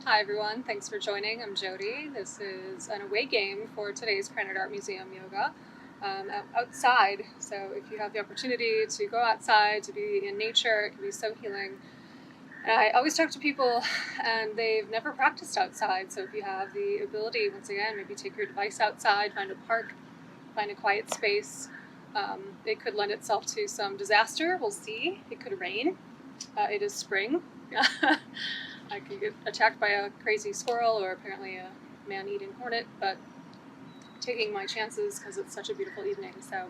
Hi everyone, thanks for joining. I'm Jodi. This is an away game for today's Krannert Art Museum yoga outside. So if you have the opportunity to go outside, to be in nature, it can be so healing. And I always talk to people and they've never practiced outside. So if you have the ability, once again, maybe take your device outside, find a park, find a quiet space. It could lend itself to some disaster. We'll see. It could rain. It is spring. I could get attacked by a crazy squirrel or apparently a man-eating hornet, but taking my chances because it's such a beautiful evening. So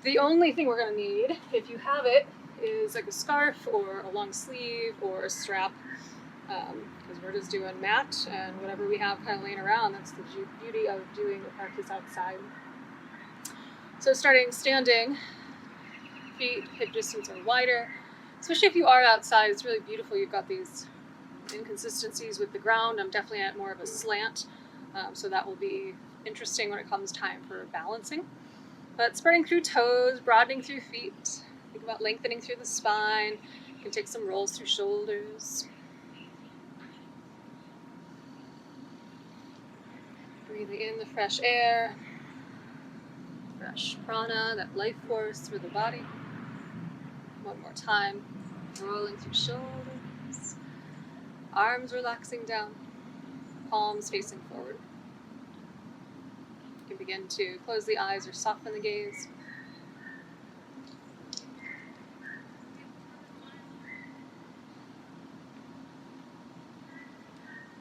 the only thing we're going to need, if you have it, is like a scarf or a long sleeve or a strap, because we're just doing mat and whatever we have kind of laying around. That's the beauty of doing the practice outside. So starting standing, feet hip distance or wider, especially if you are outside. It's really beautiful. You've got these inconsistencies with the ground. I'm definitely at more of a slant, so that will be interesting when it comes time for balancing. But spreading through toes, broadening through feet. Think about lengthening through the spine. You can take some rolls through shoulders. Breathing in the fresh air, fresh prana, that life force through the body. One more time, rolling through shoulders. Arms relaxing down, palms facing forward. You can begin to close the eyes or soften the gaze.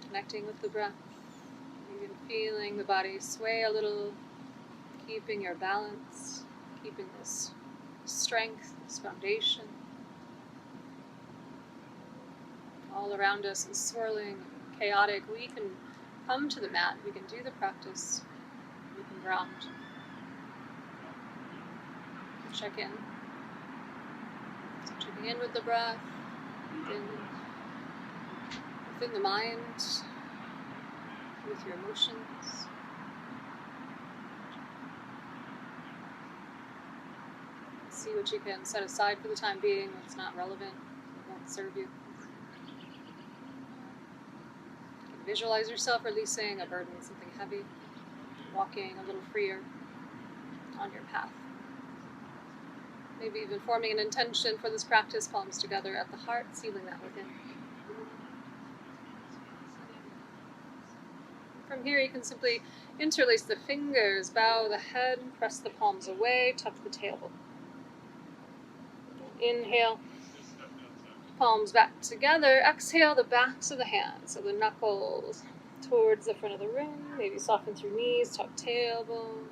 Connecting with the breath, even feeling the body sway a little, keeping your balance, keeping this strength, this foundation. All around us is swirling, chaotic. We can come to the mat, we can do the practice, we can ground. Check in. So checking in with the breath, within the mind, with your emotions. See what you can set aside for the time being, what's not relevant, what won't serve you. Visualize yourself releasing a burden, something heavy, walking a little freer on your path. Maybe even forming an intention for this practice, palms together at the heart, sealing that within. From here, you can simply interlace the fingers, bow the head, press the palms away, tuck the tailbone. Inhale. Palms back together. Exhale the backs of the hands, so the knuckles towards the front of the room. Maybe soften through knees, tuck tailbone.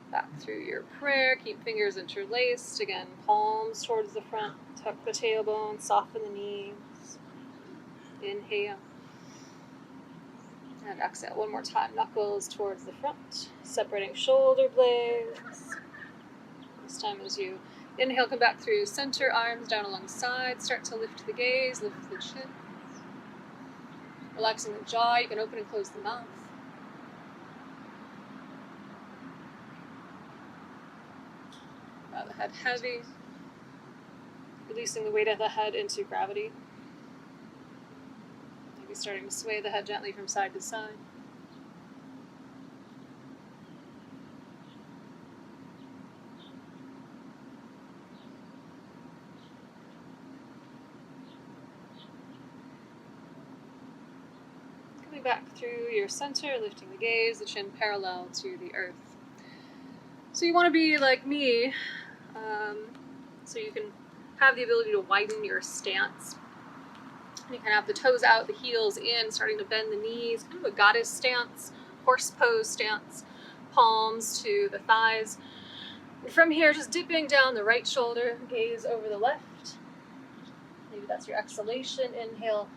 Back through your prayer. Keep fingers interlaced. Again, palms towards the front. Tuck the tailbone. Soften the knees. Inhale. And exhale one more time. Knuckles towards the front. Separating shoulder blades. This time as you inhale, come back through center, arms down alongside. Start to lift the gaze, lift the chin. Relaxing the jaw, you can open and close the mouth. Bow the head heavy. Releasing the weight of the head into gravity. Maybe starting to sway the head gently from side to side. Back through your center, lifting the gaze, the chin parallel to the earth. So you want to be like me, so you can have the ability to widen your stance. You can have the toes out, the heels in, starting to bend the knees, kind of a goddess stance, horse pose stance, palms to the thighs. And from here, just dipping down the right shoulder, gaze over the left. Maybe that's your exhalation. Inhale.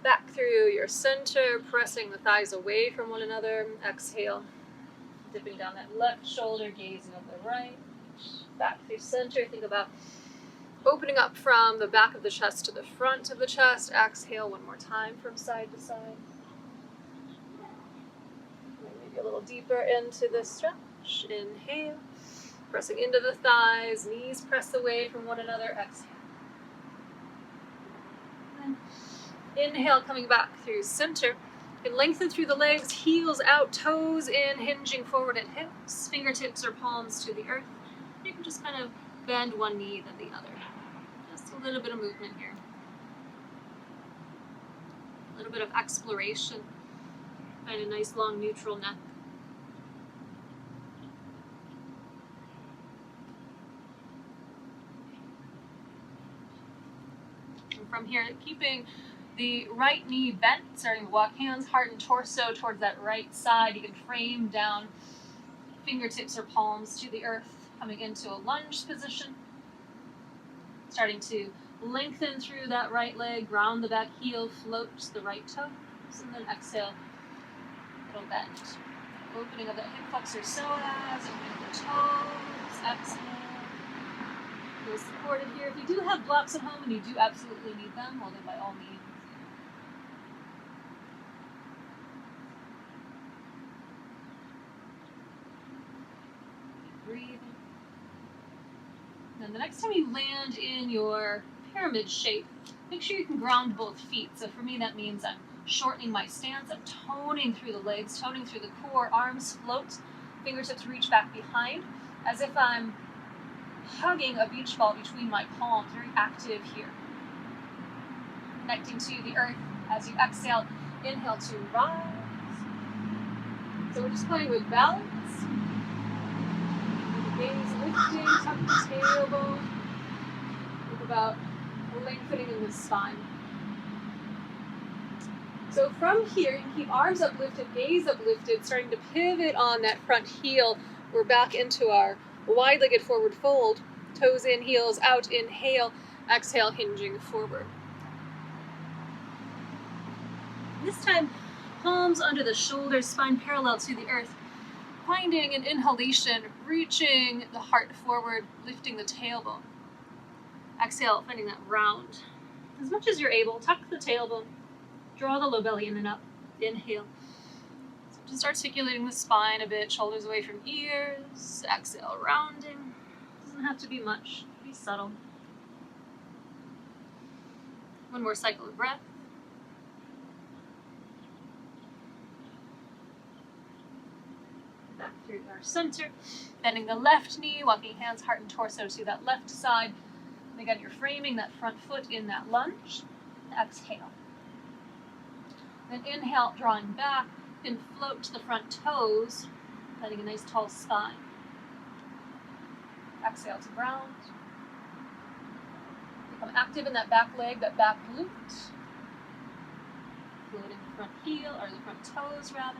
Back through your center, pressing the thighs away from one another. Exhale, dipping down that left shoulder, gazing at the right. Back through center. Think about opening up from the back of the chest to the front of the chest. Exhale one more time from side to side. Maybe a little deeper into the stretch. Inhale, pressing into the thighs, knees press away from one another. Exhale. Inhale, coming back through center. And lengthen through the legs, heels out, toes in, hinging forward at hips, fingertips or palms to the earth. You can just kind of bend one knee then the other. Just a little bit of movement here. A little bit of exploration. Find a nice long neutral neck. And from here, keeping the right knee bent, starting to walk hands, heart and torso towards that right side. You can frame down, fingertips or palms to the earth, coming into a lunge position. Starting to lengthen through that right leg, round the back heel, float the right toes, and then exhale, little bend. Opening of the hip flexor psoas, opening the toes, exhale. Feel supported here. If you do have blocks at home and you do absolutely need them, well then by all means. Breathing. Then the next time you land in your pyramid shape, make sure you can ground both feet. So for me, that means I'm shortening my stance. I'm toning through the legs, toning through the core. Arms float, fingertips reach back behind, as if I'm hugging a beach ball between my palms. Very active here. Connecting to the earth as you exhale. Inhale to rise. So we're just playing with balance. Gaze lifting, tuck the tailbone. Think about lengthening in the spine. So from here, you can keep arms uplifted, gaze uplifted, starting to pivot on that front heel. We're back into our wide-legged forward fold. Toes in, heels out, inhale, exhale, hinging forward. This time, palms under the shoulders, spine parallel to the earth. Finding an inhalation, reaching the heart forward, lifting the tailbone. Exhale, finding that round. As much as you're able, tuck the tailbone, draw the low belly in and up. Inhale. So just articulating the spine a bit, shoulders away from ears. Exhale, rounding. Doesn't have to be much, be subtle. One more cycle of breath. Back through our center, bending the left knee, walking hands, heart, and torso to that left side. And again, you're framing that front foot in that lunge. Exhale. Then inhale, drawing back, and float to the front toes, letting a nice tall spine. Exhale to ground. Become active in that back leg, that back glute. Floating the front heel, or the front toes rather.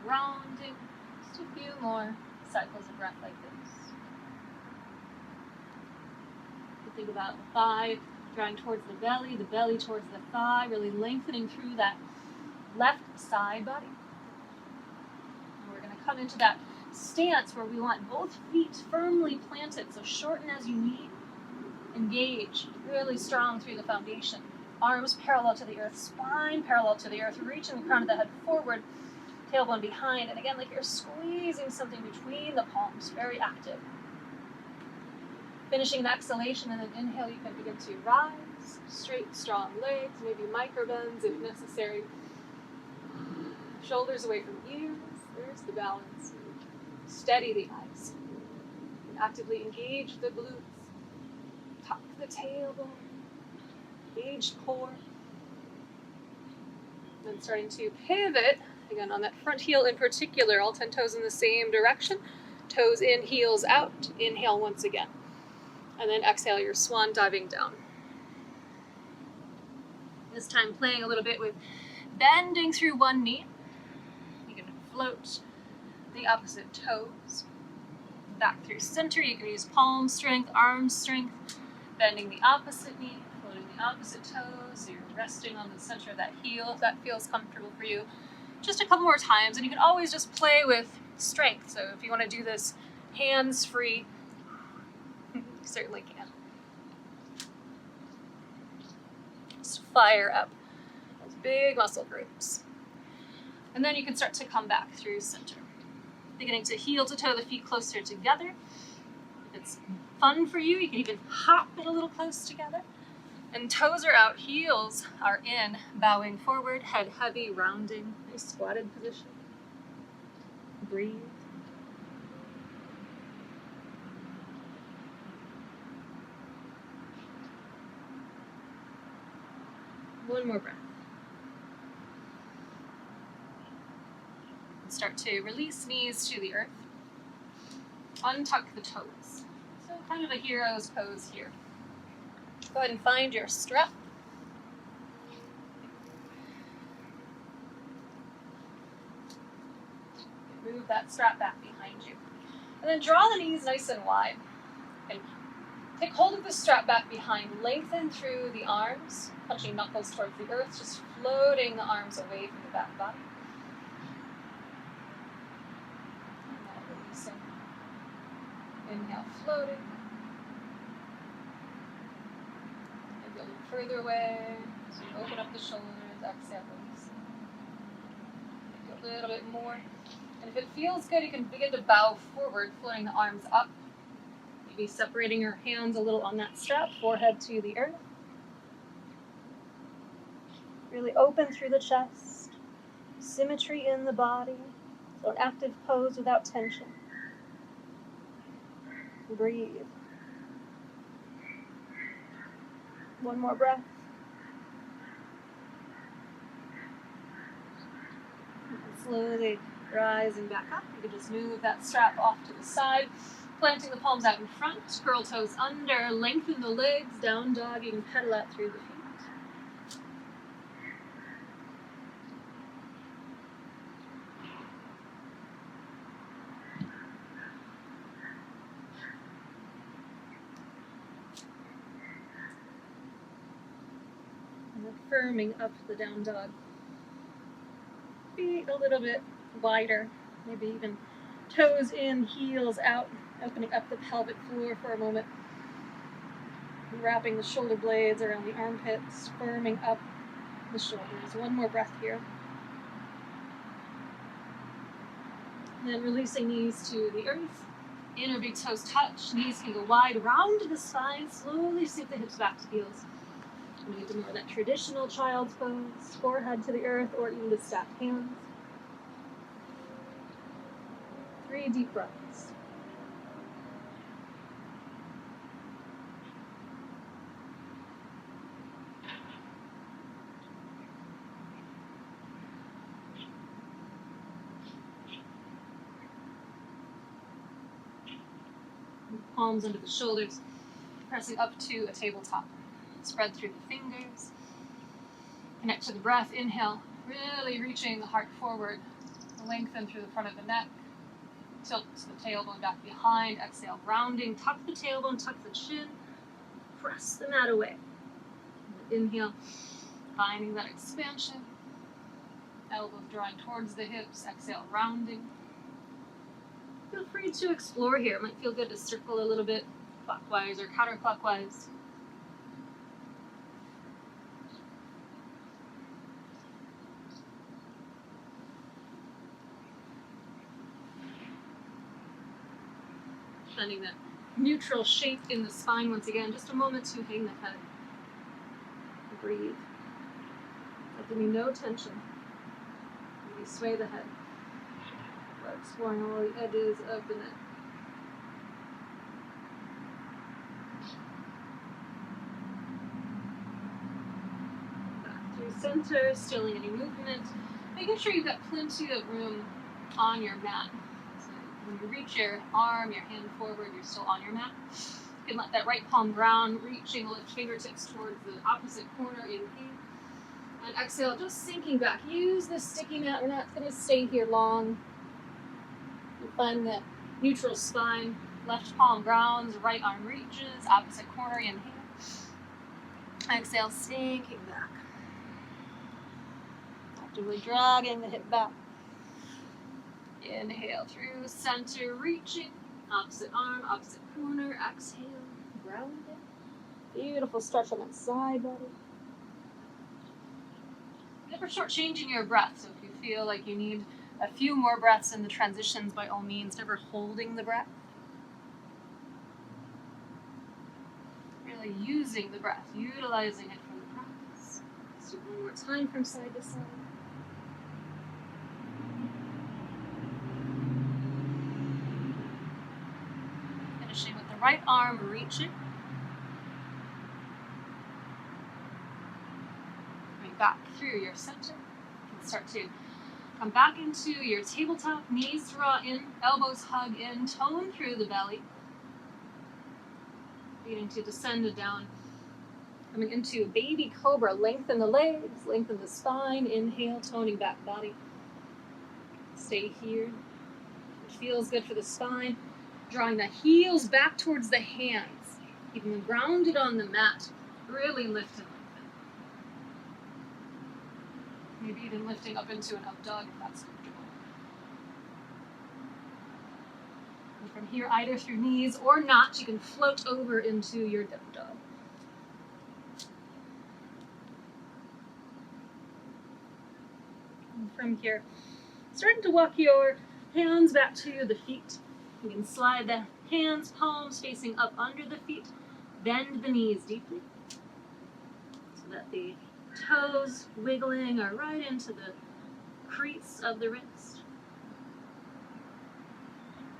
Rounding, just a few more cycles of breath like this. You think about the thigh drawing towards the belly towards the thigh, really lengthening through that left side body. And we're going to come into that stance where we want both feet firmly planted, so shorten as you need. Engage, really strong through the foundation. Arms parallel to the earth, spine parallel to the earth, reaching the crown of the head forward. Tailbone behind, and again, like you're squeezing something between the palms, very active. Finishing the exhalation, and then inhale, you can begin to rise, straight, strong legs, maybe micro bends if necessary. Shoulders away from ears, there's the balance. Steady the eyes. Actively engage the glutes, tuck the tailbone, engage core. Then starting to pivot. Again, on that front heel in particular, all 10 toes in the same direction. Toes in, heels out. Inhale once again. And then exhale your swan, diving down. This time playing a little bit with bending through one knee. You can float the opposite toes. Back through center. You can use palm strength, arm strength. Bending the opposite knee, floating the opposite toes. So you're resting on the center of that heel if that feels comfortable for you. Just a couple more times, and you can always just play with strength. So if you want to do this hands-free, you certainly can. Just fire up those big muscle groups. And then you can start to come back through center. Beginning to heel to toe the feet closer together. If it's fun for you, you can even hop it a little close together. And toes are out, heels are in, bowing forward, head heavy, rounding, nice squatted position. Breathe. One more breath. And start to release knees to the earth. Untuck the toes. So kind of a hero's pose here. Go ahead and find your strap. Move that strap back behind you. And then draw the knees nice and wide. And take hold of the strap back behind. Lengthen through the arms, touching knuckles towards the earth, just floating the arms away from the back body. And then releasing. Inhale, floating. Maybe a little further away. So you open up the shoulders, exhale, release. Maybe a little bit more. And if it feels good, you can begin to bow forward, floating the arms up. Maybe separating your hands a little on that strap, forehead to the earth. Really open through the chest. Symmetry in the body. So an active pose without tension. Breathe. One more breath. And slowly rising back up. You can just move that strap off to the side, planting the palms out in front, curl toes under, lengthen the legs, down dog. You can pedal out through the feet. And then firming up the down dog. Feet a little bit wider, maybe even toes in, heels out, opening up the pelvic floor for a moment. Wrapping the shoulder blades around the armpits, firming up the shoulders. One more breath here. And then releasing knees to the earth. Inner big toes touch, knees can go wide, round the spine, slowly sink the hips back to heels. And you get to more of that traditional child's pose, forehead to the earth, or even with stacked hands. 3 deep breaths. Palms under the shoulders, pressing up to a tabletop. Spread through the fingers. Connect to the breath. Inhale, really reaching the heart forward. Lengthen through the front of the neck. Tilt the tailbone back behind. Exhale, rounding. Tuck the tailbone, tuck the chin. Press the mat away. Inhale, finding that expansion. Elbows drawing towards the hips. Exhale, rounding. Feel free to explore here. It might feel good to circle a little bit clockwise or counterclockwise. Finding that neutral shape in the spine once again. Just a moment to hang the head. Breathe. Let there be no tension. Maybe sway the head. While exploring all the edges of the neck. Back through center, stilling any movement. Making sure you've got plenty of room on your mat. When you reach your arm, your hand forward, you're still on your mat. You can let that right palm ground, reaching the left fingertips towards the opposite corner, inhale. And exhale, just sinking back. Use this sticky mat. We're not going to stay here long. You find that neutral spine, left palm grounds, right arm reaches, opposite corner, inhale. Exhale, sinking back. Actively dragging the hip back. Inhale through center, reaching, opposite arm, opposite corner, exhale, grounding. Beautiful stretch on that side body. Never shortchanging your breath, so if you feel like you need a few more breaths in the transitions, by all means, never holding the breath. Really Really using the breath, utilizing it for the practice. Let's do one more time from side to side. Finishing with the right arm reaching. Coming back through your center. You can start to come back into your tabletop, knees draw in, elbows hug in, tone through the belly. Beginning to descend down. Coming into baby cobra, lengthen the legs, lengthen the spine, inhale, toning back body. Stay here. It feels good for the spine. Drawing the heels back towards the hands, keeping them grounded on the mat. Really lift and lengthen. Maybe even lifting up into an up dog if that's comfortable. And from here, either through knees or not, you can float over into your down dog. And from here, starting to walk your hands back to the feet. You can slide the hands, palms facing up under the feet. Bend the knees deeply so that the toes wiggling are right into the crease of the wrist.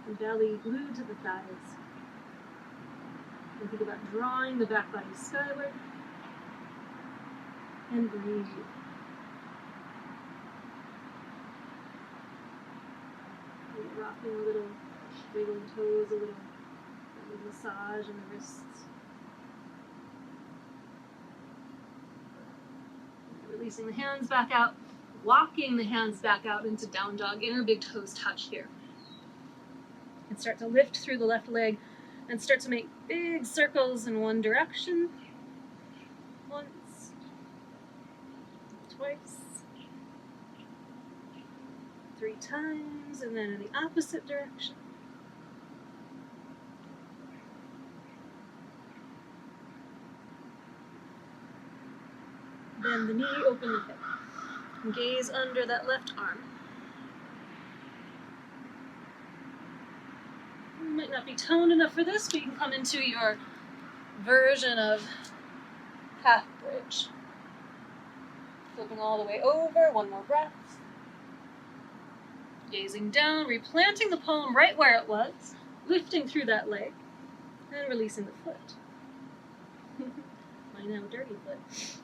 The belly glued to the thighs. And think about drawing the back body skyward. And breathe. And rocking a little, wiggling toes a little massage in the wrists. Releasing the hands back out, walking the hands back out into down dog, inner big toes touch here. And start to lift through the left leg and start to make big circles in one direction. Once, twice, 3 times, and then in the opposite direction. Bend the knee, open the hip. And gaze under that left arm. You might not be toned enough for this, but you can come into your version of half bridge. Flipping all the way over, one more breath. Gazing down, replanting the palm right where it was, lifting through that leg, and releasing the foot. My now dirty foot.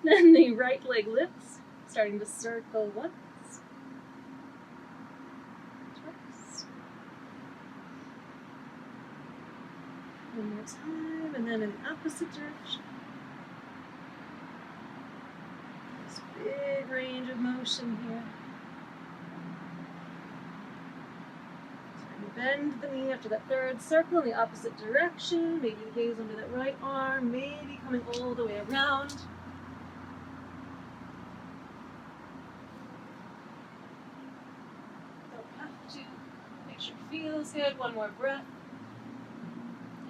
Then the right leg lifts, starting to circle once, twice, one more time, and then in the opposite direction. This big range of motion here. Bend the knee after that third circle in the opposite direction. Maybe you gaze under that right arm, maybe coming all the way around. Don't have to. Make sure it feels good. One more breath.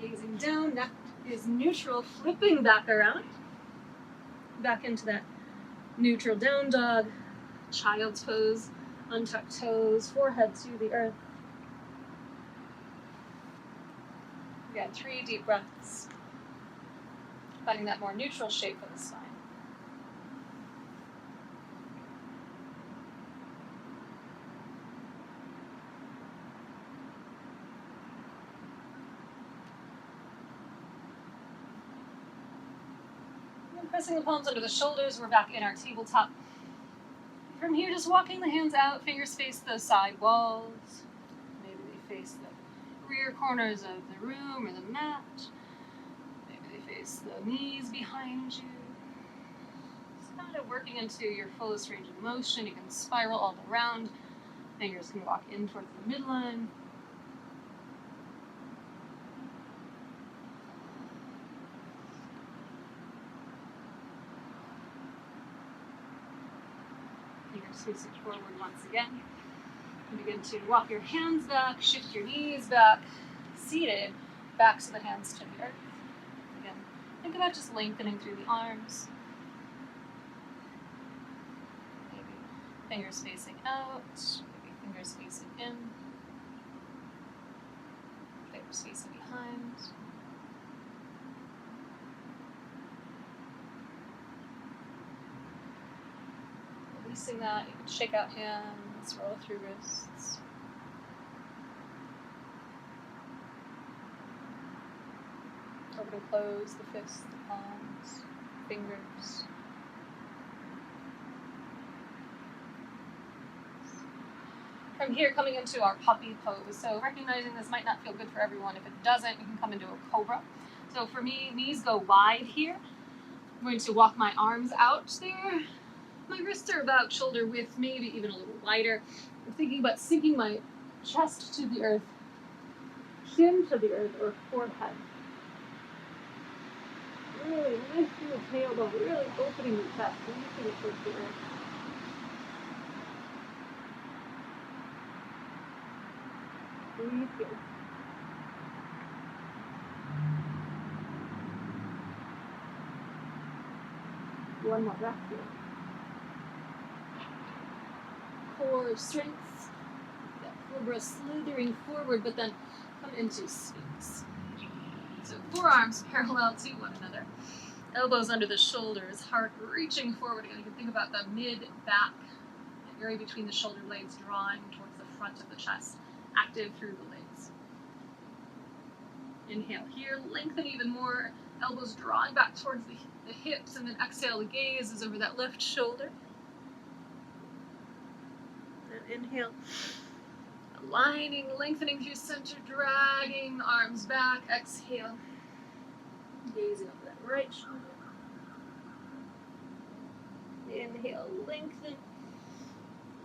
Gazing down, neck is neutral, flipping back around. Back into that neutral down dog, child's pose, untucked toes, forehead to the earth. Again, 3 deep breaths, finding that more neutral shape for the spine. And pressing the palms under the shoulders, we're back in our tabletop. From here, just walking the hands out, fingers face the side walls. Maybe they face the rear corners of the room or the mat. Maybe they face the knees behind you. Just kind of working into your fullest range of motion. You can spiral all around. Fingers can walk in towards the midline. Fingers facing forward once again. And begin to walk your hands back, shift your knees back, seated, backs of the hands to the earth. Again, think about just lengthening through the arms. Maybe fingers facing out, maybe fingers facing in, fingers facing behind. releasing that. You can shake out hands, roll through wrists. Open and close the fists, the palms, fingers. From here, coming into our puppy pose. So recognizing this might not feel good for everyone. If it doesn't, you can come into a cobra. So for me, knees go wide here. I'm going to walk my arms out there. My wrists are about shoulder width, maybe even a little wider. I'm thinking about sinking my chest to the earth, chin to the earth, or forehead. Really lifting the tailbone, really opening the chest, lifting it towards the earth. Breathe here. One more breath here. Core strength. That cobra slithering forward, but then come into Sphinx. So forearms parallel to one another. Elbows under the shoulders, heart reaching forward. Again, you can think about the mid-back area between the shoulder blades drawing towards the front of the chest, active through the legs. Inhale here, lengthen even more, elbows drawing back towards the hips, and then exhale, the gaze is over that left shoulder. And inhale, aligning, lengthening through center, dragging arms back, exhale, gazing over that right shoulder. Inhale, lengthen,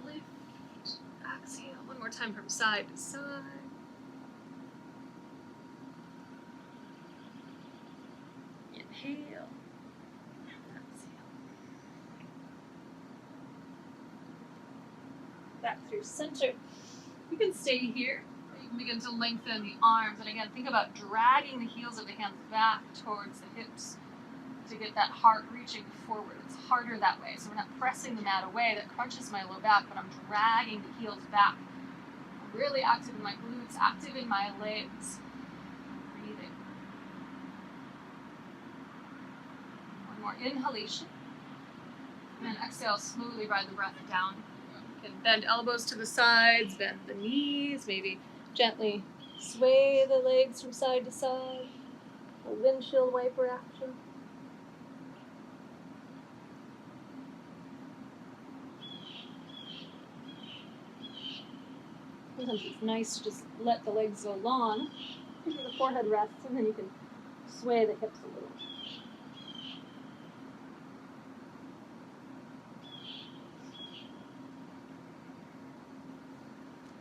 lift, exhale. One more time from side to side. Inhale, exhale. Back through center. You can stay here. You can begin to lengthen the arms. And again, think about dragging the heels of the hands back towards the hips to get that heart reaching forward. It's harder that way. So we're not pressing the mat away. That crunches my low back, but I'm dragging the heels back. I'm really active in my glutes, active in my legs. Breathing. One more inhalation. And then exhale, slowly ride the breath down. You can bend elbows to the sides, bend the knees, maybe gently sway the legs from side to side. A windshield wiper action. Sometimes it's nice to just let the legs go long, the forehead rests, and then you can sway the hips a little.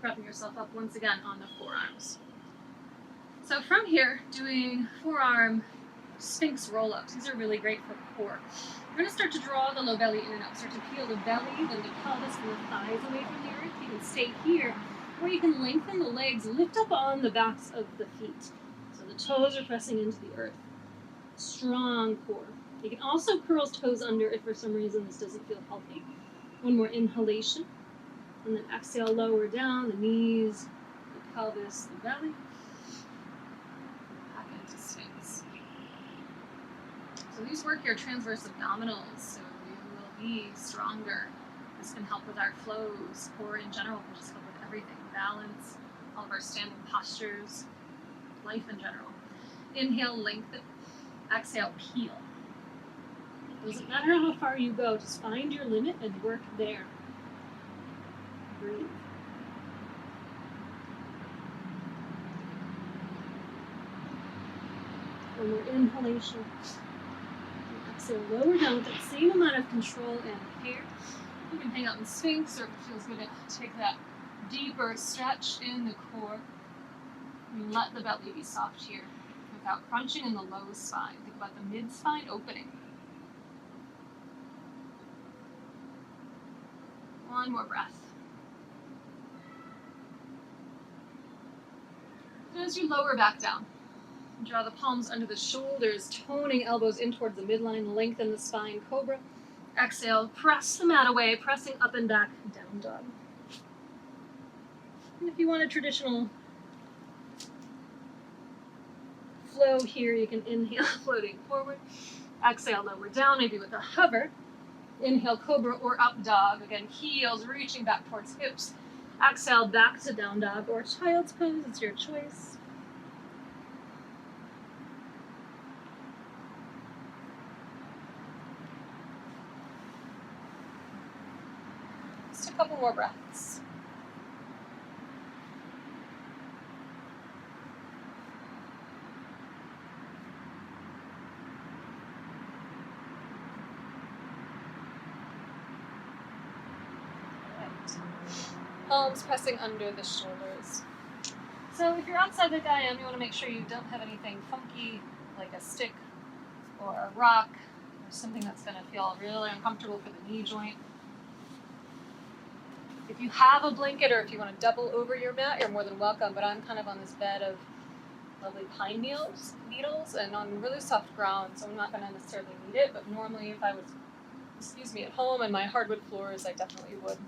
Propping yourself up once again on the forearms. So from here, doing forearm Sphinx roll-ups. These are really great for core. We're going to start to draw the low belly in and out. Start to peel the belly, then the pelvis and the thighs away from the earth. You can stay here, or you can lengthen the legs, lift up on the backs of the feet. So the toes are pressing into the earth. Strong core. You can also curl toes under if for some reason this doesn't feel healthy. One more inhalation. And then exhale, lower down the knees, the pelvis, the belly. Back into Sphinx. So these work your transverse abdominals, so you will be stronger. This can help with our flows, core in general can just help with everything. Balance, all of our standing postures, life in general. Inhale, lengthen. Exhale, peel. Doesn't matter how far you go, just find your limit and work there. Breathe. One more inhalation. Exhale, lower down with that same amount of control and care. You can hang out in Sphinx, or if it feels good to take that deeper stretch in the core. And let the belly be soft here without crunching in the low spine. Think about the mid-spine opening. One more breath. And as you lower back down, draw the palms under the shoulders, toning elbows in towards the midline, lengthen the spine, cobra. Exhale, press the mat away, pressing up and back, down dog. And if you want a traditional flow here, you can inhale, floating forward. Exhale, lower down, maybe with a hover. Inhale, cobra or up dog. Again, heels reaching back towards hips. Exhale, back to down dog or child's pose. It's your choice. Just a couple more breaths. Palms pressing under the shoulders. So if you're outside like I am, you want to make sure you don't have anything funky, like a stick or a rock, or something that's going to feel really uncomfortable for the knee joint. If you have a blanket or if you want to double over your mat, you're more than welcome, but I'm kind of on this bed of lovely pine needles and on really soft ground, so I'm not going to necessarily need it, but normally if I was, at home and my hardwood floors, I definitely would.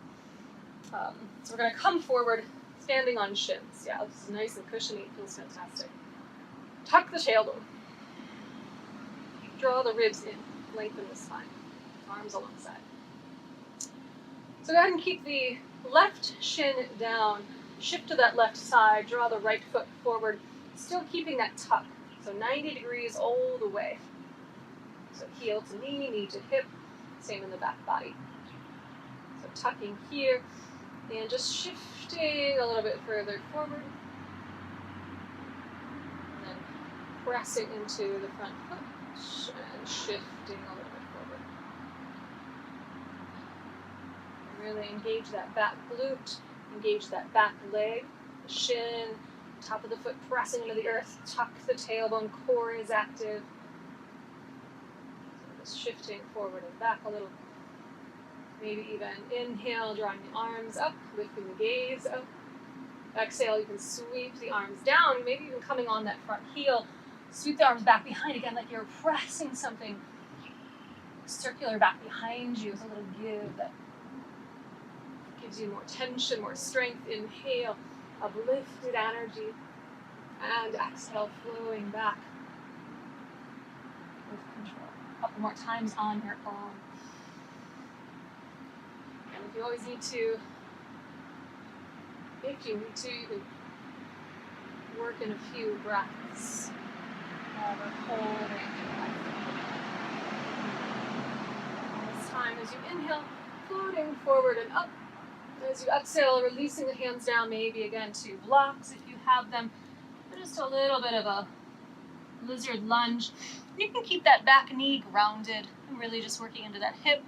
So we're going to come forward, standing on shins. Yeah, this is nice and cushiony. It feels fantastic. Tuck the tailbone. Draw the ribs in. Lengthen the spine. Arms alongside. So go ahead and keep the left shin down. Shift to that left side. Draw the right foot forward. Still keeping that tuck. So 90 degrees all the way. So heel to knee, knee to hip. Same in the back body. So tucking here. And just shifting a little bit further forward. And then pressing into the front foot and shifting a little bit forward. And really engage that back glute, engage that back leg, the shin, top of the foot pressing into the earth, tuck the tailbone, core is active. So just shifting forward and back a little. Maybe even inhale, drawing the arms up, lifting the gaze up. Exhale, you can sweep the arms down, maybe even coming on that front heel. Sweep the arms back behind again, like you're pressing something circular back behind you with a little give that gives you more tension, more strength. Inhale, uplifted energy. And exhale, flowing back with control. A couple more times on your own. If you always need to, you can work in a few breaths while we're holding your breath. This time, as you inhale, floating forward and up. As you exhale, releasing the hands down, maybe again to blocks if you have them. Or just a little bit of a lizard lunge. You can keep that back knee grounded and really just working into that hip.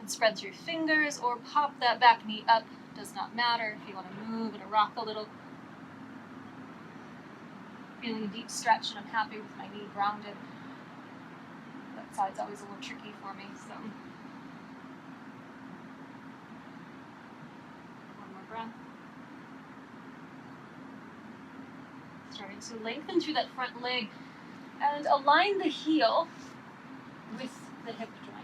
And spread through your fingers or pop that back knee up. Does not matter if you want to move and rock a little. Feeling a deep stretch, and I'm happy with my knee grounded. That side's always a little tricky for me, so. One more breath. Starting to lengthen through that front leg and align the heel with the hip joint.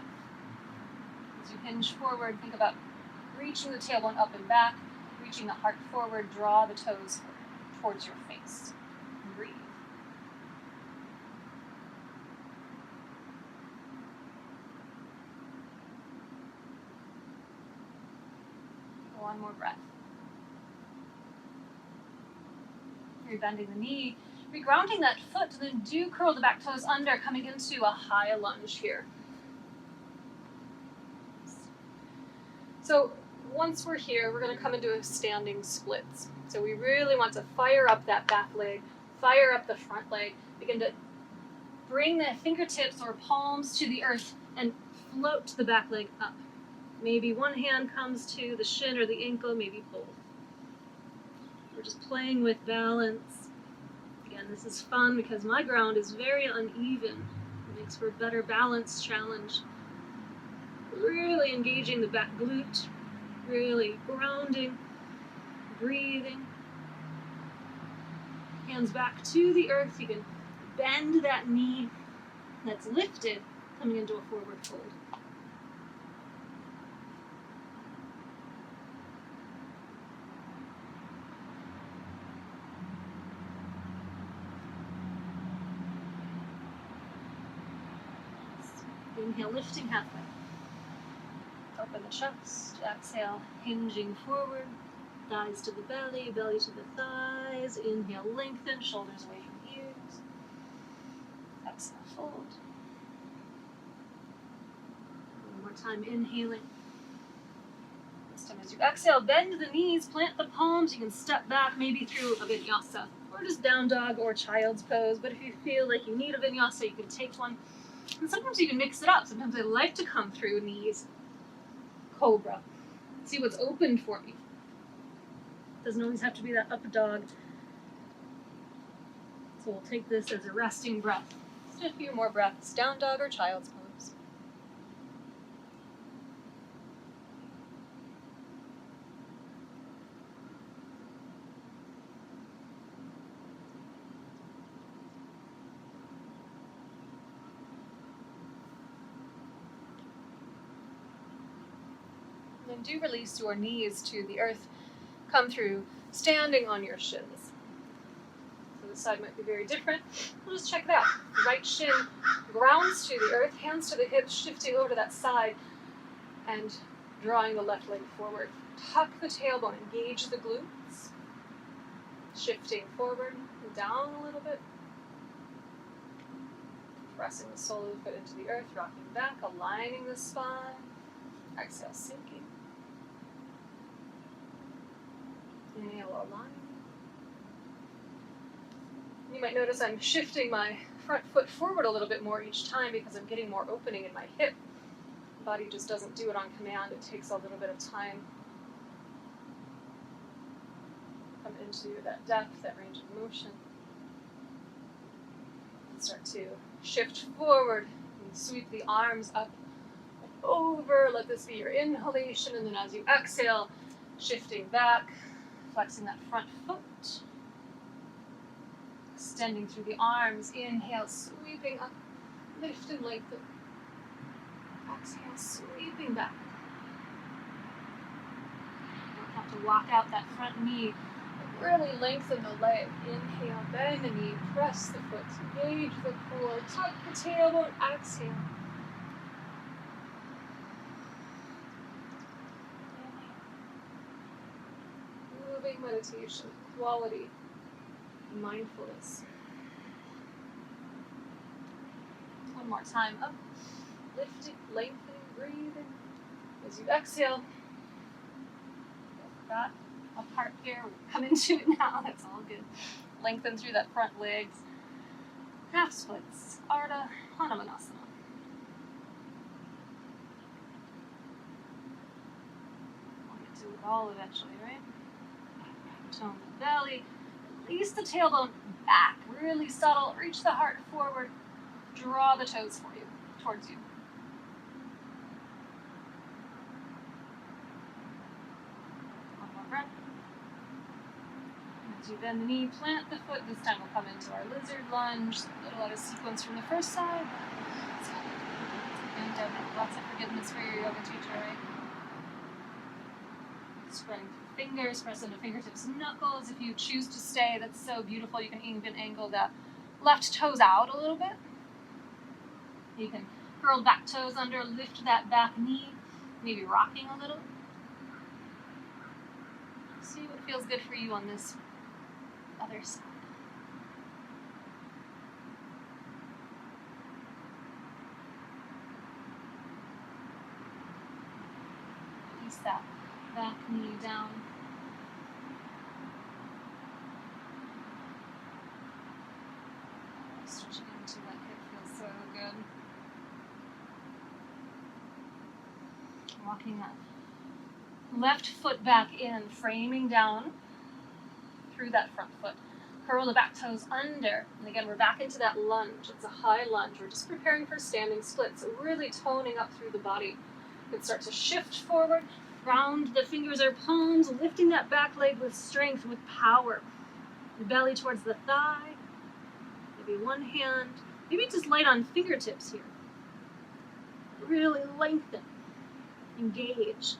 As you hinge forward, think about reaching the tailbone up and back, reaching the heart forward, draw the toes towards your face. And breathe. One more breath. You're bending the knee, regrounding that foot, and then do curl the back toes under, coming into a high lunge here. So once we're here, we're going to come into a standing splits. So we really want to fire up that back leg, fire up the front leg, begin to bring the fingertips or palms to the earth and float the back leg up. Maybe one hand comes to the shin or the ankle, maybe both. We're just playing with balance. Again, this is fun because my ground is very uneven. It makes for a better balance challenge. Really engaging the back glute, really grounding, breathing. Hands back to the earth. You can bend that knee that's lifted, coming into a forward fold. Inhale, lifting halfway. open the chest. Exhale, hinging forward. Thighs to the belly, belly to the thighs. Inhale, lengthen, shoulders away from ears. Exhale, fold. One more time, inhaling. This time as you exhale, bend the knees, plant the palms. You can step back maybe through a vinyasa or just down dog or child's pose. But if you feel like you need a vinyasa, you can take one. And sometimes you can mix it up. Sometimes I like to come through knees. Cobra. See what's open for me. Doesn't always have to be that up dog. So we'll take this as a resting breath. Just a few more breaths. Down dog or child's pose. And do release your knees to the earth. Come through standing on your shins. So this side might be very different. We'll just check it out. Right shin grounds to the earth, hands to the hips, shifting over to that side and drawing the left leg forward. Tuck the tailbone, engage the glutes. Shifting forward and down a little bit. Pressing the sole of the foot into the earth, rocking back, aligning the spine. Exhale, sinking. Inhale, align. You might notice I'm shifting my front foot forward a little bit more each time because I'm getting more opening in my hip. The body just doesn't do it on command. It takes a little bit of time. Come into that depth, that range of motion. And start to shift forward and sweep the arms up and over. Let this be your inhalation, and then as you exhale, shifting back, flexing that front foot, extending through the arms. Inhale, sweeping up, lift and lengthen. Exhale, sweeping back. Don't have to walk out that front knee, but really lengthen the leg. Inhale, bend the knee, press the foot, engage the core, tuck the tailbone, exhale. Meditation, quality, mindfulness. One more time, up, lifting, lengthening, breathing. As you exhale, that apart here, we'll come into it now, that's all good. Lengthen through that front legs. Half splits, Ardha Hanumanasana. We'll get to it all eventually, right? Tone the belly, release the tailbone back, really subtle, reach the heart forward, draw the toes for you, towards you. One more breath. As you bend the knee, plant the foot. This time we'll come into our lizard lunge, a little out of sequence from the first side. And lots of forgiveness for your yoga teacher, right? Spreading through fingers, press into fingertips and knuckles. If you choose to stay, that's so beautiful. You can even angle that left toes out a little bit. You can curl back toes under, lift that back knee, maybe rocking a little. See what feels good for you on this other side. Release that back knee down. Stretching into that hip feels so good. Walking that left foot back in, framing down through that front foot. Curl the back toes under. And again, we're back into that lunge. It's a high lunge. We're just preparing for standing split. So really toning up through the body. You can start to shift forward. Round the fingers or palms, lifting that back leg with strength, with power. The belly towards the thigh. Maybe one hand. Maybe just light on fingertips here. Really lengthen. Engage.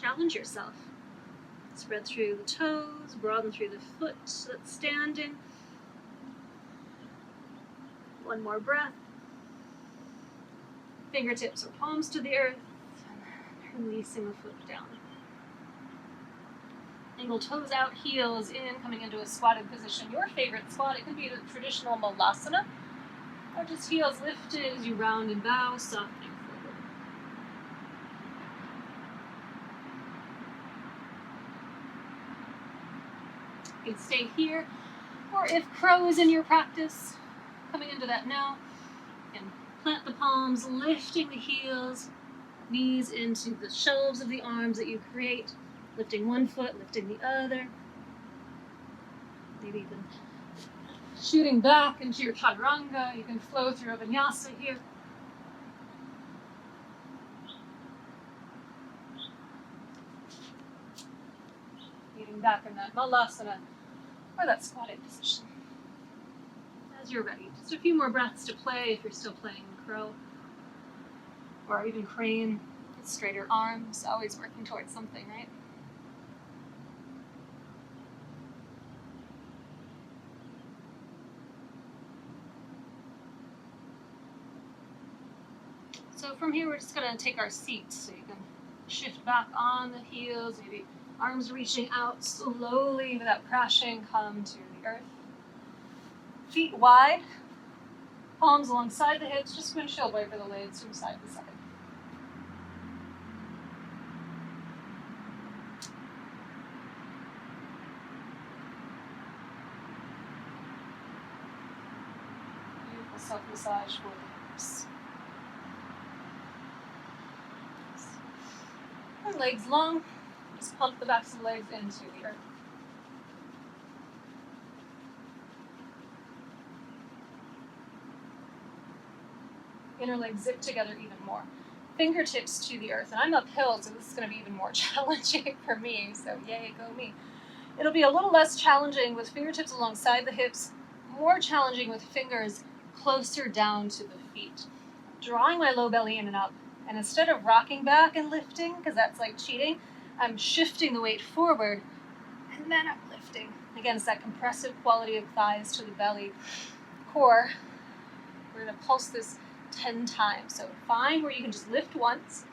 Challenge yourself. Spread through the toes, broaden through the foot that's standing. One more breath. Fingertips or palms to the earth. releasing the foot down. Angle toes out, heels in, coming into a squatted position. Your favorite squat, it could be the traditional malasana, or just heels lifted as you round and bow, softening forward. You can stay here, or if crow is in your practice, coming into that now, and plant the palms, lifting the heels, knees into the shelves of the arms that you create, lifting one foot, lifting the other. Maybe even shooting back into your chaturanga. You can flow through a vinyasa here. Leaning back in that malasana or that squatted position. As you're ready, just a few more breaths to play if you're still playing crow or even crane. Straighter arms, always working towards something, right? So from here, we're just going to take our seats. So you can shift back on the heels, maybe arms reaching out slowly without crashing, come to the earth. Feet wide, palms alongside the hips, just windshield wiper the legs from side to side. Beautiful self-massage for the hips. And legs long, just pump the backs of the legs into the earth. Inner legs zip together even more. Fingertips to the earth, and I'm uphill, so this is going to be even more challenging for me, so yay, go me. It'll be a little less challenging with fingertips alongside the hips, more challenging with fingers closer down to the feet. Drawing my low belly in and up, and instead of rocking back and lifting, because that's like cheating, I'm shifting the weight forward, and then I'm lifting. Again, it's that compressive quality of thighs to the belly. Core, we're going to pulse this 10 times. So find where you can just lift once.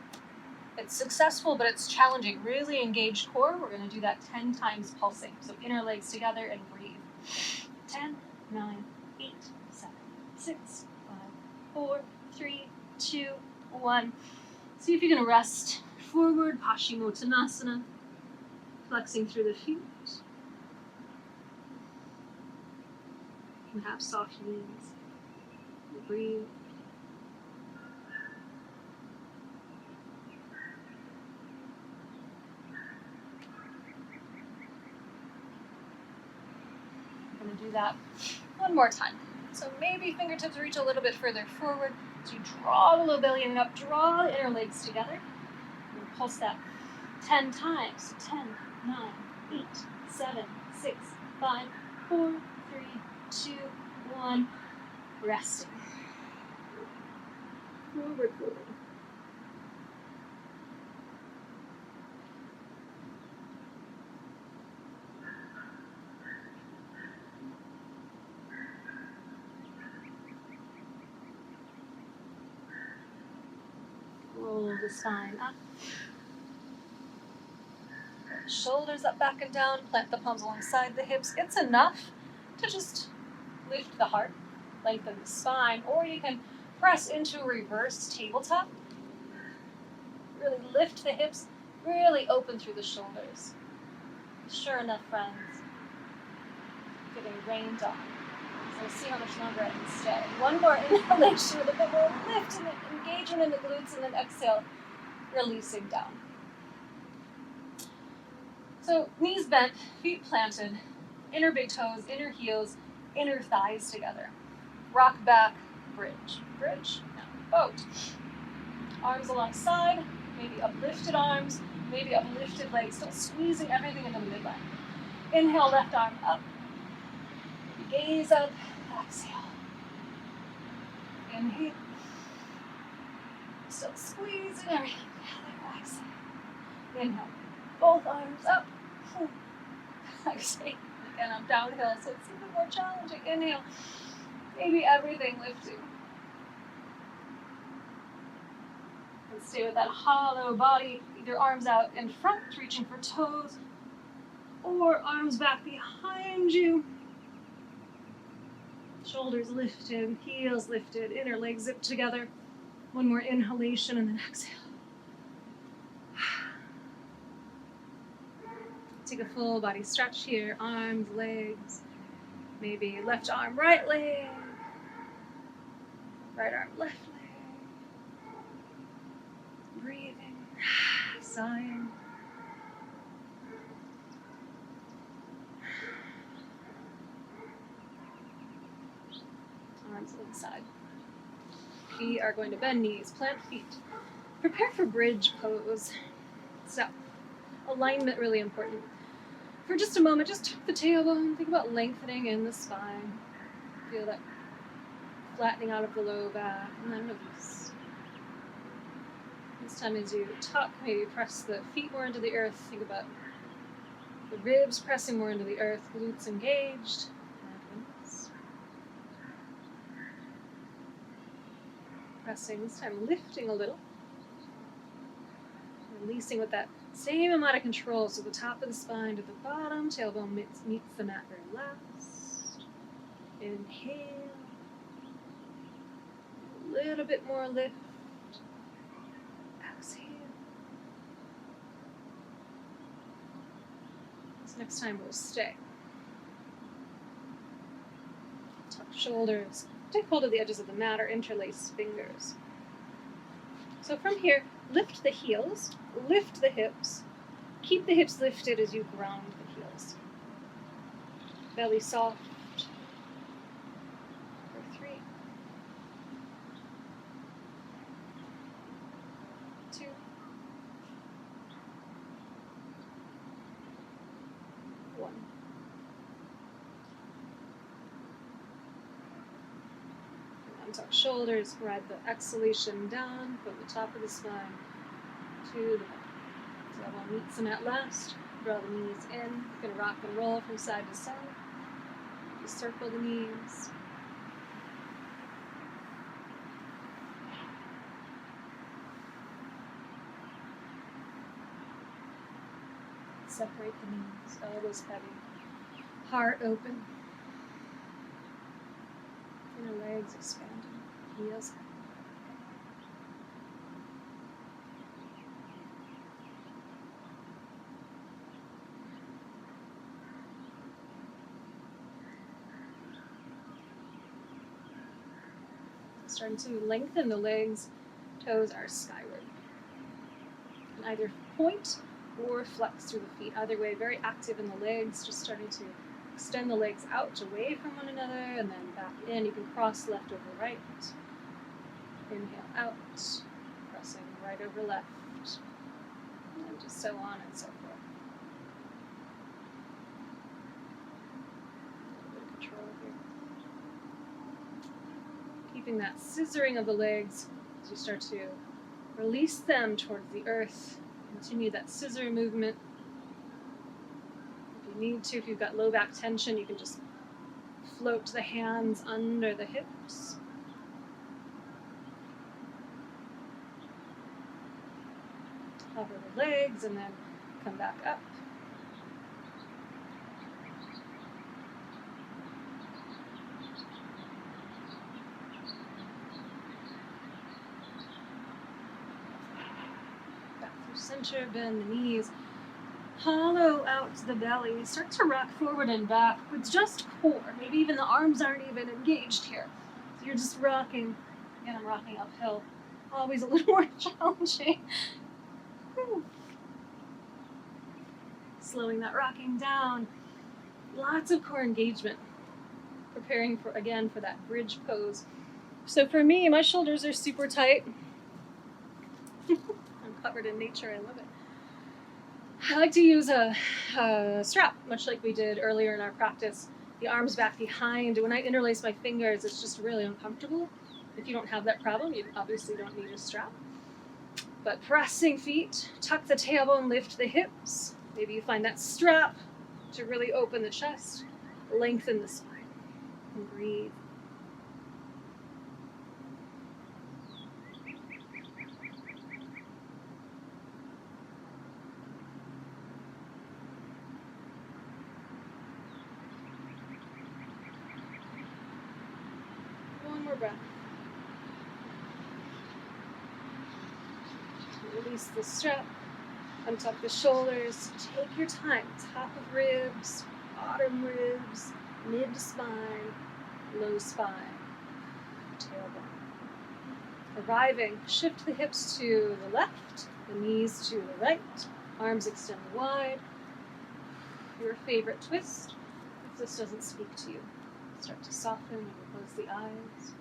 It's successful, but it's challenging. Really engaged core. We're going to do that 10 times pulsing. So inner legs together and breathe. 10, 9, 8, 7, 6, 5, 4, 3, 2, 1. See if you can rest forward, Paschimottanasana, flexing through the feet. You can have soft knees. Breathe. I'm going to do that one more time. So maybe fingertips reach a little bit further forward. So you draw the low belly in and up, draw the inner legs together. And pulse that 10 times. 10, 9, 8, 7, 6, 5, 4, 3, 2, 1. Resting. Forward, forward. Roll the spine up. Shoulders up, back and down. Plant the palms alongside the hips. It's enough to just lift the heart, lengthen the spine, or you can press into a reverse tabletop. Really lift the hips, really open through the shoulders. Sure enough, friends, getting rained on. So we'll see how much longer I can stay. One more inhalation with a bit more lift and engagement in the glutes, and then exhale, releasing down. So knees bent, feet planted, inner big toes, inner heels, inner thighs together. Rock back, bridge. Bridge, now boat. Arms alongside, maybe uplifted arms, maybe uplifted legs, still squeezing everything into the midline. Inhale, left arm up. Gaze up, exhale. Inhale. Still squeezing everything together, exhale. Inhale, both arms up. Exhale. Again, I'm downhill, so it's even more challenging. Inhale, maybe everything lifting. Stay with that hollow body, either arms out in front, reaching for toes, or arms back behind you. Shoulders lifted, heels lifted, inner legs zipped together. One more inhalation and then exhale. Take a full body stretch here, arms, legs, maybe left arm, right leg, right arm, left leg. Breathing, sighing. Arms inside. Feet are going to bend, knees, plant feet. Prepare for bridge pose. So, alignment really important. For just a moment, just tuck the tailbone. Think about lengthening in the spine. Feel that flattening out of the low back, and then release. This time as you tuck, maybe press the feet more into the earth. Think about the ribs pressing more into the earth, glutes engaged. And release. Pressing, this time lifting a little. Releasing with that same amount of control, so the top of the spine to the bottom, tailbone meets the mat very last. Inhale. A little bit more lift. Exhale. This next time we'll stay. Tuck shoulders. Take hold of the edges of the mat or interlace fingers. So from here, lift the heels, lift the hips, keep the hips lifted as you ground the heels. Belly soft. For 3, 2, 1. Tuck shoulders, ride the exhalation down from the top of the spine to the bottom. Tailbone meets the mat last. Draw the knees in. You're going to rock and roll from side to side. You circle the knees. Separate the knees, elbows heavy. Heart open. Inner legs expanding, heels. Starting to lengthen the legs, toes are skyward. And either point or flex through the feet. Either way, very active in the legs, just starting to extend the legs out away from one another and then back in. You can cross left over right. Inhale out, pressing right over left. And just so on and so forth. A little bit of control here. Keeping that scissoring of the legs as you start to release them towards the earth. Continue that scissor movement. Need to, if you've got low back tension, you can just float the hands under the hips. Hover the legs and then come back up. Back through center, bend the knees. Hollow out the belly. Start to rock forward and back with just core. Maybe even the arms aren't even engaged here. So you're just rocking. Again, I'm rocking uphill. Always a little more challenging. Whew. Slowing that rocking down. Lots of core engagement. Preparing for, again, for that bridge pose. So for me, my shoulders are super tight. I'm covered in nature. I love it. I like to use a strap, much like we did earlier in our practice. The arms back behind. When I interlace my fingers, it's just really uncomfortable. If you don't have that problem, you obviously don't need a strap. But pressing feet, tuck the tailbone, lift the hips. Maybe you find that strap to really open the chest, lengthen the spine, and breathe. breath. Release the strap, untuck the shoulders, take your time. Top of ribs, bottom ribs, mid-spine, low spine, tailbone. Arriving, shift the hips to the left, the knees to the right, arms extend wide. Your favorite twist, if this doesn't speak to you. Start to soften and close the eyes.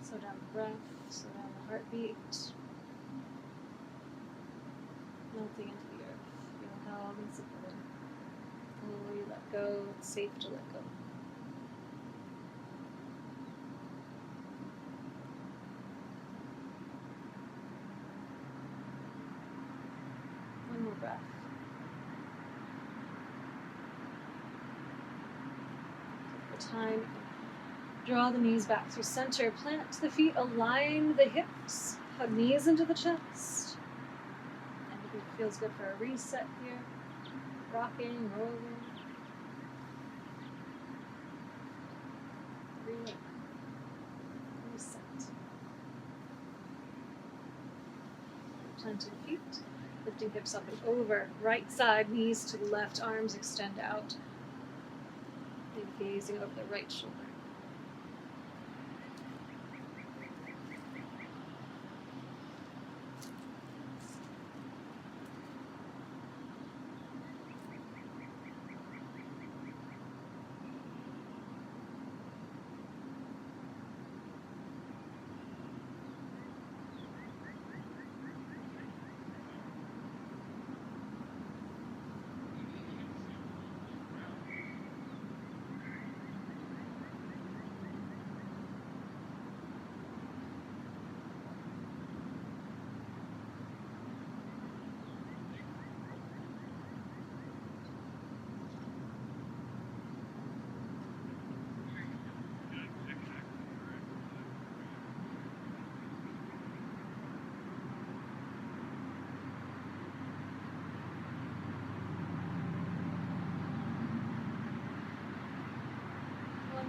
Slow down the breath, slow down the heartbeat. Melting into the earth. Feel held and supported. Oh, you let go. It's safe to let go. One more breath. Take the time. Draw the knees back through center, plant the feet, align the hips, hug knees into the chest. And it feels good for a reset here. Rocking, rolling. Breathe. Reset. Planting feet, lifting hips up and over. Right side, knees to the left, arms extend out. And gazing over the right shoulder.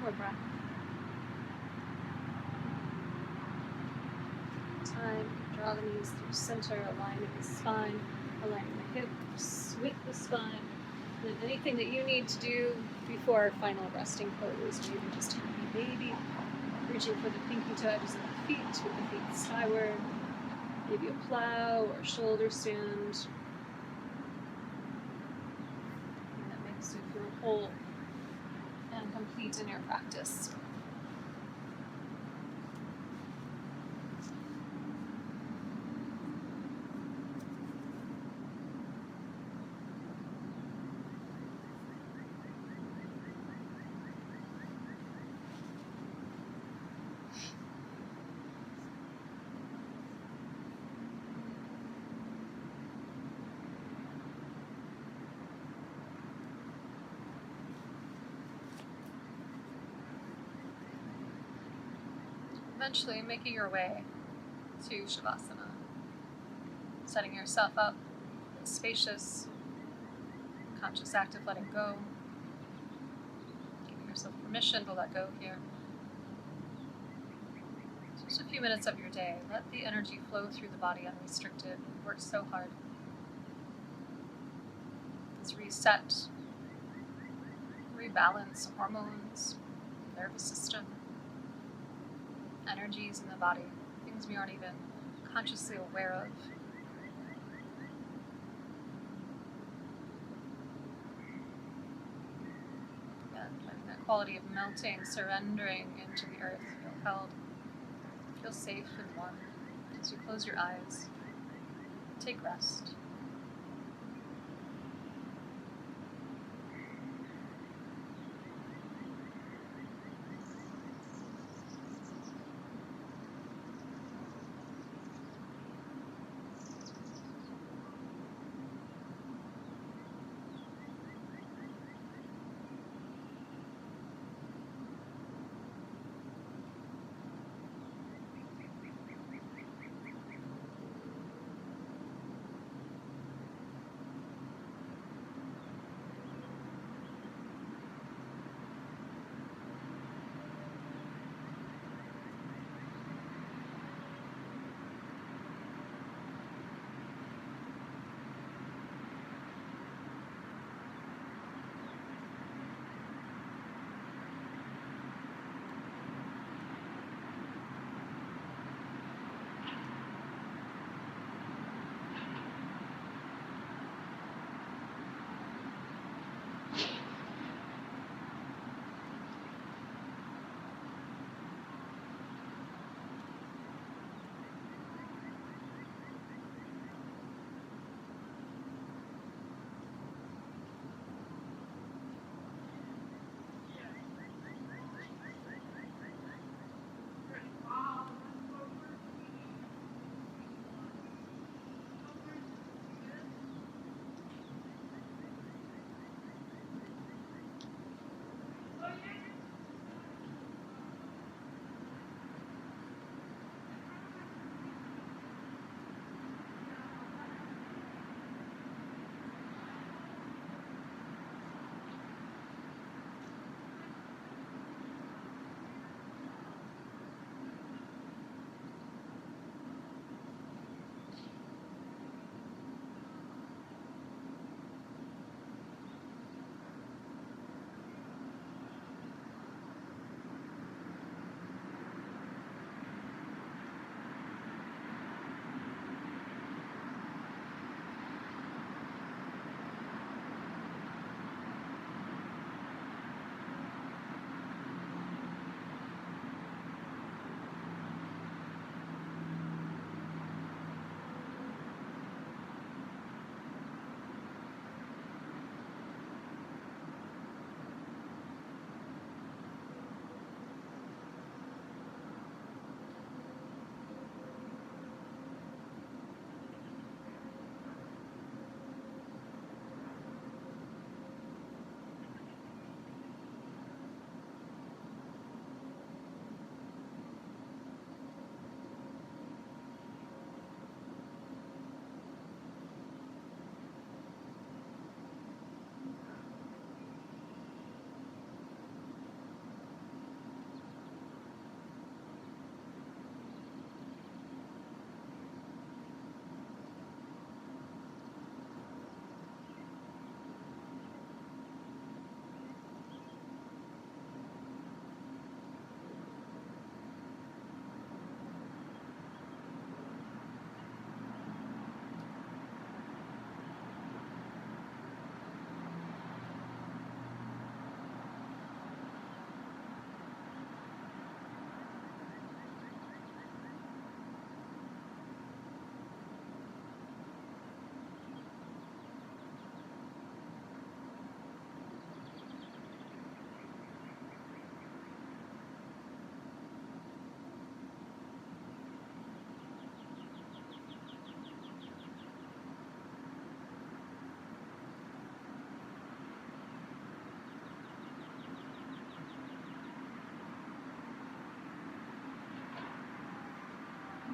More breath. Time, draw the knees through center, aligning the spine, aligning the hips with the spine. And then anything that you need to do before our final resting pose, maybe just happy baby, reaching for the pinky toe edges of the feet with the feet skyward, maybe a plow or shoulder stand. And that makes you feel whole and complete in your practice. Eventually making your way to Savasana, setting yourself up, spacious, conscious act of letting go, giving yourself permission to let go here. Just a few minutes of your day, let the energy flow through the body unrestricted. We've worked so hard. Let's reset, rebalance hormones, nervous system, energies in the body, things we aren't even consciously aware of. And letting that quality of melting, surrendering into the earth, feel held, feel safe and warm. As you close your eyes, take rest.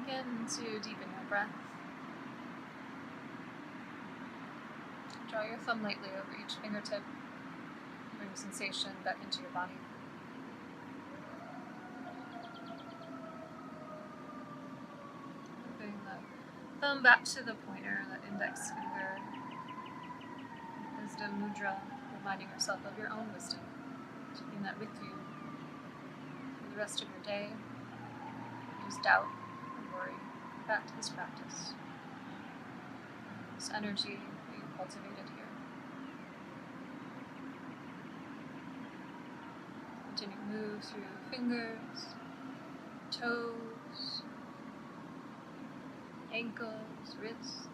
Begin to deepen your breath. Draw your thumb lightly over each fingertip. Bring sensation back into your body. Bring the thumb back to the pointer, that index finger. Wisdom mudra, reminding yourself of your own wisdom. Taking that with you for the rest of your day. Use doubt and worry back to this practice. This energy that you've cultivated here. Continue to move through fingers, toes, ankles, wrists.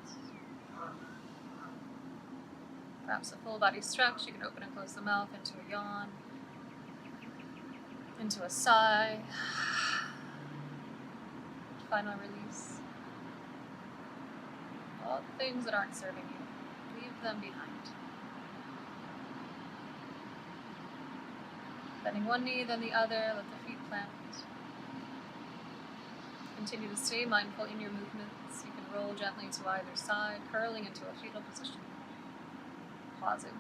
Perhaps a full body stretch. You can open and close the mouth into a yawn, into a sigh. Final release. All the things that aren't serving you, leave them behind. Bending one knee, then the other, let the feet plant. Continue to stay mindful in your movements. You can roll gently to either side, curling into a fetal position. Pausing.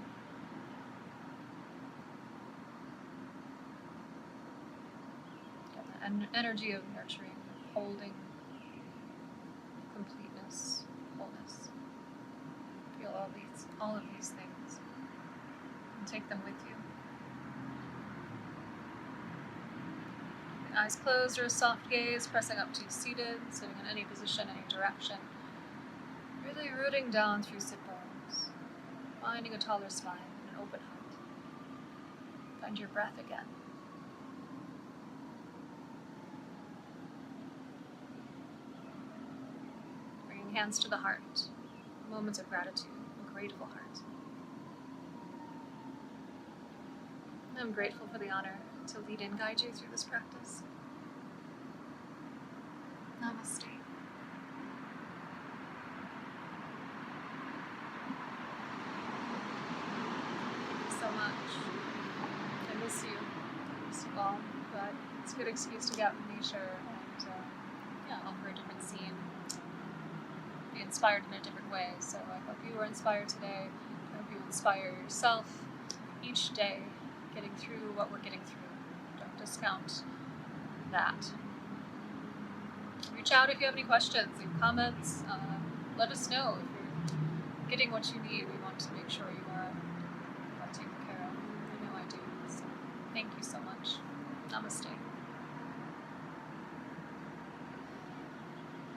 Get the energy of nurturing, holding, completeness, wholeness. Feel all of these things, and take them with you. Eyes closed or a soft gaze, pressing up to seated, sitting in any position, any direction. Really rooting down through sit bones, finding a taller spine and an open heart. Find your breath again. Bringing hands to the heart, moments of gratitude, a grateful heart. I'm grateful for the honor to lead and guide you through this practice. Namaste. Thank you so much. I miss you. I miss you all. But it's a good excuse to get out in nature and offer a different scene. Be inspired in a different way. So I hope you were inspired today. I hope you inspire yourself each day, getting through what we're getting through. Don't discount that. Reach out if you have any questions, leave comments. Let us know if you're getting what you need. We want to make sure you are taken care of. I know I do. So thank you so much. Namaste.